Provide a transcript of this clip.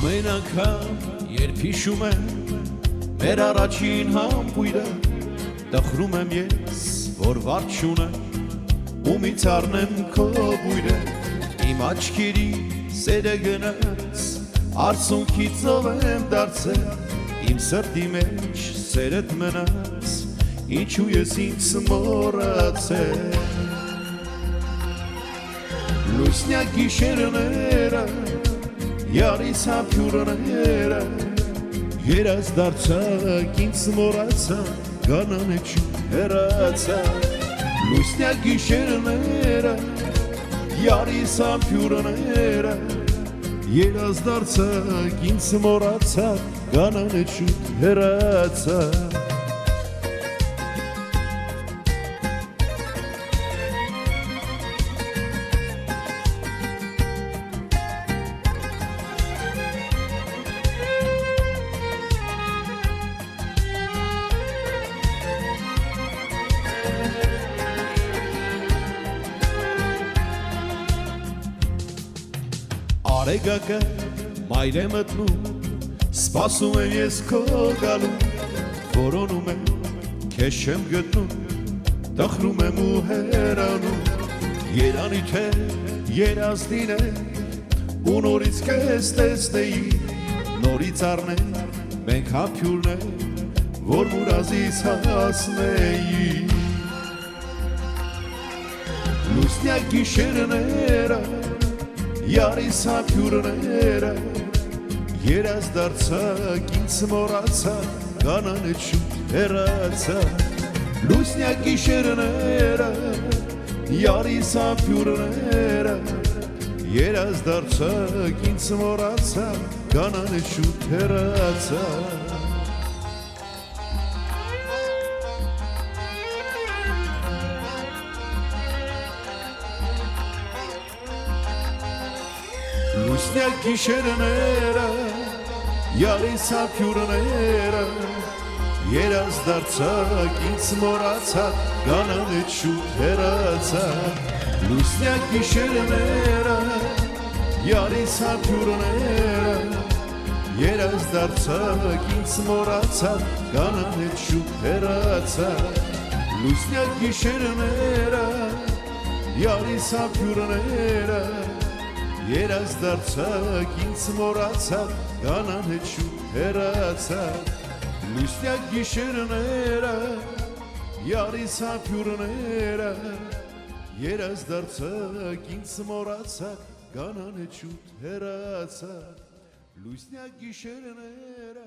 Ամեն անգամ երբ հիշում եմ մեր առաջին համբույրը, տխրում եմ ես, որ վարդ չունեմ, ումից առնեմ քո բույրը, իմ աչքերի սերը գնաց, արցունքի ծով եմ դարձել, իմ սրտի մեջ սերդ մնաց, ինչու ես ինձ մոռացել։ Լուսնյակ գիշերները, յարիս համբույրները, երազ դարձակ ինձ մոռացան, գանանեչում հեռացան։ Լուսնյակ գիշերները, յարիս համբույրները, երազ դարձակ ինձ մոռացան, գանանեչում հեռացան։ Արեգակը մայր է մտնում, սպասում եմ ես քո գալու, որոնում եմ, քեզ չեմ գտնում, տխրում եմ ու հեռանում, երանի թե երազդին է, ու նորից քեզ տեսնեի, նորից առնենք մենք համբույրներ, որ մուրազից հասնեի։ Լուսնյակ գիշերները, յարիս համբույրները, երազ դարձակ ինձ մոռացան, գանանեչում հեռացան։ Լուսնյակ գիշերները, յարիս համբույրները, երազ դարձակ ինձ մոռացան, գանանեչում հեռացան։ Լուսնյակ գիշերները, յարիս համբույրները, երազ դարձակ ինձ մոռացան, գանանեչում հեռացան։ Լուսնյակ գիշերները, յարիս համբույրները, երազ դարձակ ինձ մոռացան, գանանեչում հեռացան։ Լուսնյակ գիշերները, յարիս համբույրները, երազ դարձակ ինձ մոռացան, գանանեչում հեռացան։ Լուսնյակ գիշերները, յարիս համբույրները, երազ դարձակ ինձ մոռացան, գանանեչում հեռացան։ Լուսնյակ գիշերները